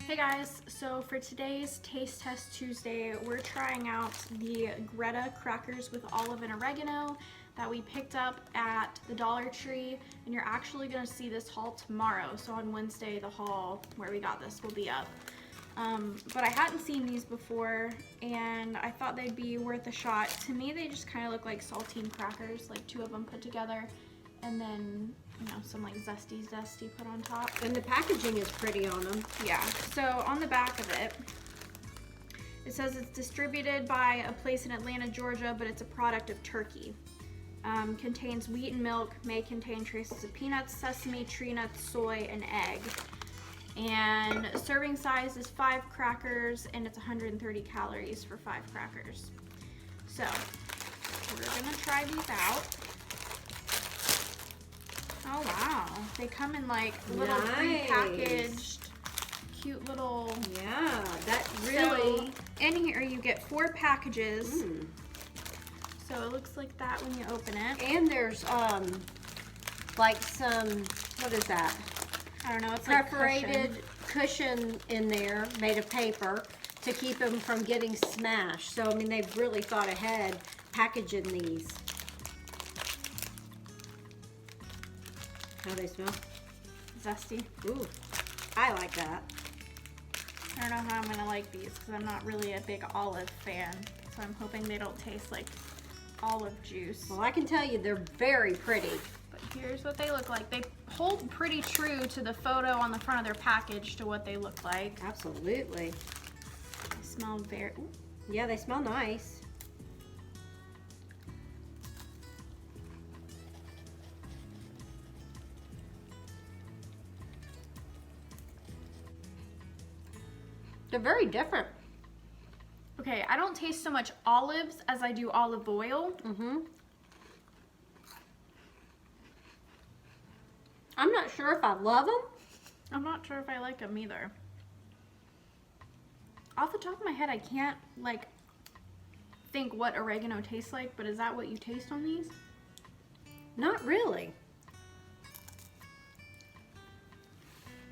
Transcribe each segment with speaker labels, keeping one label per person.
Speaker 1: Hey guys, so for today's Taste Test Tuesday, we're trying out the Greta crackers with olive and oregano that we picked up at the Dollar Tree, and you're actually going to see this haul tomorrow. So on Wednesday, the haul where we got this will be up. But I hadn't seen these before, and I thought they'd be worth a shot. To me, they just kind of look like saltine crackers, like two of them put together, and then some like zesty put on top.
Speaker 2: And the packaging is pretty on them.
Speaker 1: Yeah, so on the back of it, it says it's distributed by a place in Atlanta, Georgia, but it's a product of Turkey. Contains wheat and milk, may contain traces of peanuts, sesame, tree nuts, soy, and egg. And serving size is 5 crackers, and it's 130 calories for 5 crackers. So, we're gonna try these out. Oh wow, they come in like little pre-packaged, cute little...
Speaker 2: Yeah, that really...
Speaker 1: So, in here you get 4 packages. So it looks like that when you open it.
Speaker 2: And there's like some, what is that?
Speaker 1: I don't know, it's
Speaker 2: perforated
Speaker 1: like
Speaker 2: cushion in there made of paper to keep them from getting smashed. So I mean, they've really thought ahead packaging these. How do they smell?
Speaker 1: Zesty.
Speaker 2: Ooh, I like that.
Speaker 1: I don't know how I'm gonna like these because I'm not really a big olive fan. So I'm hoping they don't taste like olive juice.
Speaker 2: Well, I can tell you they're very pretty.
Speaker 1: But here's what they look like. They hold pretty true to the photo on the front of their package to what they look like.
Speaker 2: Absolutely.
Speaker 1: They smell very... Ooh.
Speaker 2: Yeah, they smell nice. They're very different.
Speaker 1: Okay, I don't taste so much olives as I do olive oil.
Speaker 2: I'm not sure if I love them.
Speaker 1: I'm not sure if I like them either. Off the top of my head, I can't like think what oregano tastes like, but is that what you taste on these?
Speaker 2: Not really.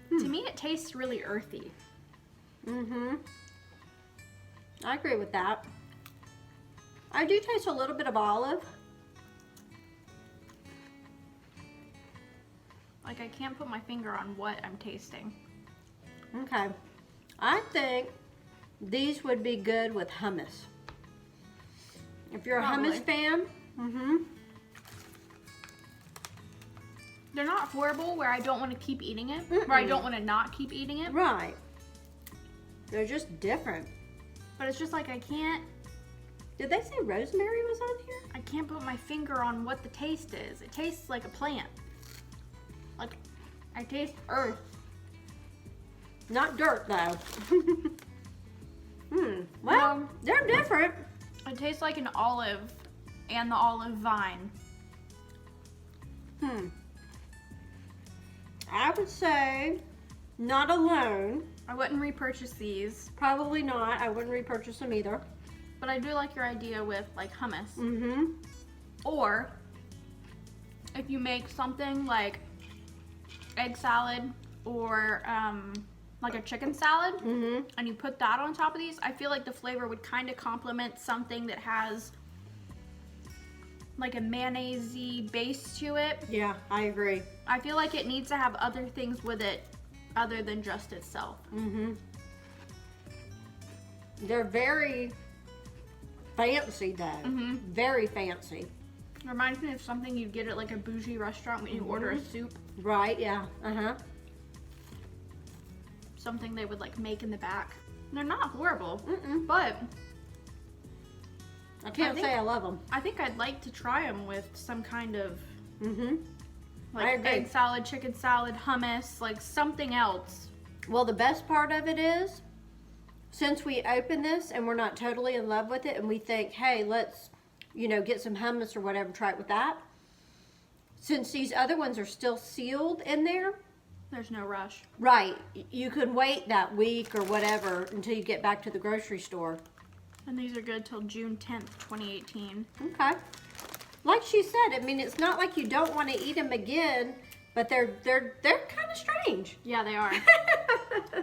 Speaker 1: To me, it tastes really earthy.
Speaker 2: I agree with that. I do taste a little bit of olive.
Speaker 1: Like, I can't put my finger on what I'm tasting.
Speaker 2: Okay. I think these would be good with hummus. If you're a hummus fan,
Speaker 1: They're not horrible where I don't want to keep eating it, where I don't want to not keep eating it.
Speaker 2: Right. They're just different.
Speaker 1: But it's just like I can't...
Speaker 2: Did they say rosemary was on here?
Speaker 1: I can't put my finger on what the taste is. It tastes like a plant. Like, I taste earth.
Speaker 2: Not dirt, though. Well, they're different.
Speaker 1: It tastes like an olive and the olive vine.
Speaker 2: I would say not alone.
Speaker 1: I wouldn't repurchase these.
Speaker 2: Probably not. I wouldn't repurchase them either.
Speaker 1: But I do like your idea with like hummus. Or if you make something like egg salad or like a chicken salad and you put that on top of these, I feel like the flavor would kind of complement something that has like a mayonnaise-y base to it.
Speaker 2: Yeah, I agree.
Speaker 1: I feel like it needs to have other things with it other than just itself.
Speaker 2: They're very fancy though. Very fancy.
Speaker 1: Reminds me of something you'd get at like a bougie restaurant when you order a soup.
Speaker 2: Right, yeah.
Speaker 1: Something they would like make in the back. They're not horrible, but
Speaker 2: I can't say I love them.
Speaker 1: I think I'd like to try them with some kind of
Speaker 2: I
Speaker 1: like egg salad, chicken salad, hummus, like something else.
Speaker 2: Well, the best part of it is, since we open this and we're not totally in love with it and we think, hey, let's, get some hummus or whatever, try it with that. Since these other ones are still sealed in there.
Speaker 1: There's no rush.
Speaker 2: Right. You could wait that week or whatever until you get back to the grocery store.
Speaker 1: And these are good till June 10th, 2018.
Speaker 2: Okay. Like she said, I mean, it's not like you don't want to eat them again, but they're kind of strange.
Speaker 1: Yeah, they are.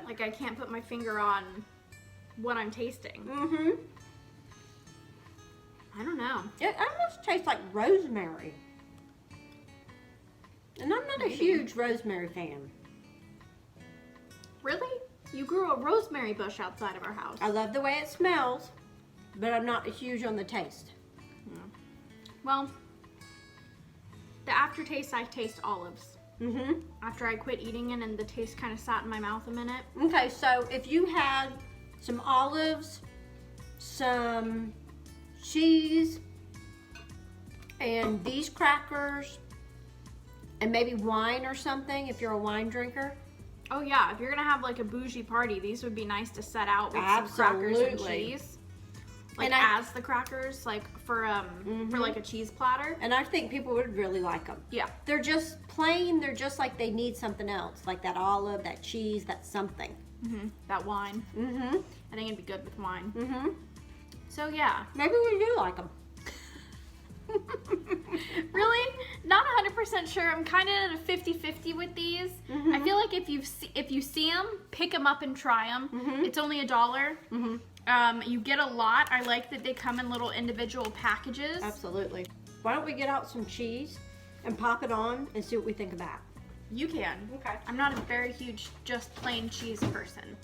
Speaker 1: Like I can't put my finger on what I'm tasting.
Speaker 2: Mm-hmm.
Speaker 1: I don't know.
Speaker 2: It almost tastes like rosemary. And I'm not a
Speaker 1: Maybe.
Speaker 2: huge rosemary fan.
Speaker 1: Really? You grew a rosemary bush outside of our house.
Speaker 2: I love the way it smells, but I'm not huge on the taste.
Speaker 1: Well, the aftertaste, I taste olives.
Speaker 2: Mm-hmm.
Speaker 1: After I quit eating it and the taste kind of sat in my mouth a minute.
Speaker 2: Okay, so if you had some olives, some cheese, and these crackers, and maybe wine or something, if you're a wine drinker.
Speaker 1: Oh yeah, if you're gonna have like a bougie party, these would be nice to set out with some crackers and
Speaker 2: Absolutely.
Speaker 1: cheese. Like
Speaker 2: And
Speaker 1: as the crackers, like for like a cheese platter.
Speaker 2: And I think people would really like them.
Speaker 1: Yeah.
Speaker 2: They're just plain, they're just like they need something else, like that olive, that cheese, that something.
Speaker 1: That wine.
Speaker 2: Mm-hmm.
Speaker 1: I think it'd be good with wine.
Speaker 2: Mm-hmm.
Speaker 1: So yeah.
Speaker 2: Maybe we do like them.
Speaker 1: Really? Not 100% sure. I'm kind of at a 50-50 with these. I feel like if you see them, pick them up and try them. It's only $1. You get a lot. I like that they come in little individual packages.
Speaker 2: Absolutely. Why don't we get out some cheese and pop it on and see what we think about it?
Speaker 1: You can.
Speaker 2: Okay.
Speaker 1: I'm not a very huge just plain cheese person.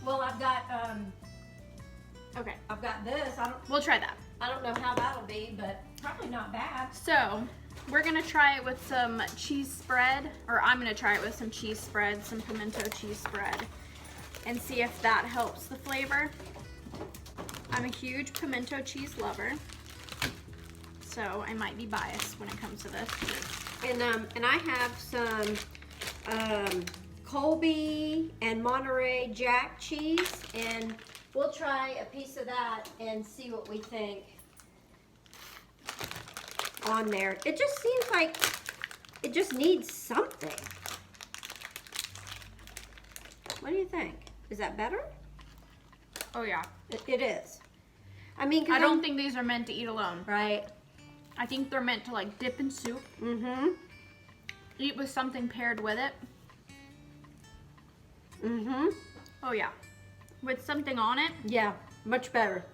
Speaker 2: Well, I've got
Speaker 1: Okay.
Speaker 2: this.
Speaker 1: We'll try that.
Speaker 2: I don't know how that'll be, but probably not bad.
Speaker 1: So, we're gonna try it with some cheese spread, or I'm gonna try it with some cheese spread, some pimento cheese spread, and see if that helps the flavor. I'm a huge pimento cheese lover, so I might be biased when it comes to this.
Speaker 2: And I have some Colby and Monterey Jack cheese, and we'll try a piece of that and see what we think on there. It just seems like it just needs something. What do you think? Is that better?
Speaker 1: Oh yeah.
Speaker 2: It is. I mean, 'cause
Speaker 1: I don't think these are meant to eat alone.
Speaker 2: right.
Speaker 1: I think they're meant to like dip in soup,
Speaker 2: Mm-hmm.
Speaker 1: eat with something paired with it.
Speaker 2: Mm-hmm.
Speaker 1: Oh yeah. With something on it.
Speaker 2: Yeah, much better.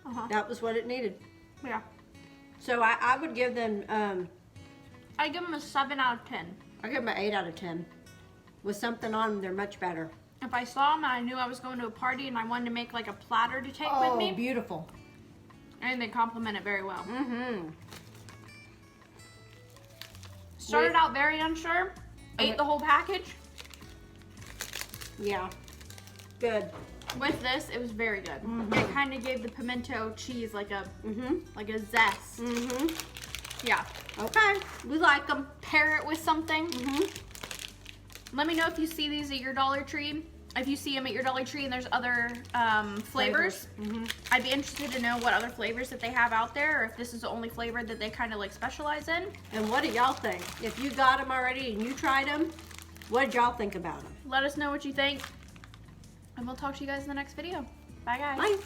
Speaker 1: Uh-huh.
Speaker 2: That was what it needed.
Speaker 1: Yeah.
Speaker 2: So I would give them,
Speaker 1: I give them a 7 out of 10.
Speaker 2: I give them an 8 out of 10. With something on them, they're much better.
Speaker 1: If I saw them and I knew I was going to a party and I wanted to make like a platter to take with me,
Speaker 2: Beautiful.
Speaker 1: I think they complement it very well.
Speaker 2: Mm-hmm.
Speaker 1: Started out very unsure, ate the whole package.
Speaker 2: Yeah. Good.
Speaker 1: With this, it was very good. It kind of gave the pimento cheese like a zest.
Speaker 2: Mm-hmm.
Speaker 1: Yeah.
Speaker 2: Okay. We like them.
Speaker 1: Pair it with something.
Speaker 2: Mm-hmm.
Speaker 1: Let me know if you see these at your Dollar Tree. If you see them at your Dollar Tree and there's other flavors.
Speaker 2: Mm-hmm.
Speaker 1: I'd be interested to know what other flavors that they have out there, or if this is the only flavor that they kind of like specialize in.
Speaker 2: And what do y'all think? If you got them already and you tried them, what did y'all think about them?
Speaker 1: Let us know what you think. And we'll talk to you guys in the next video. Bye guys.
Speaker 2: Bye.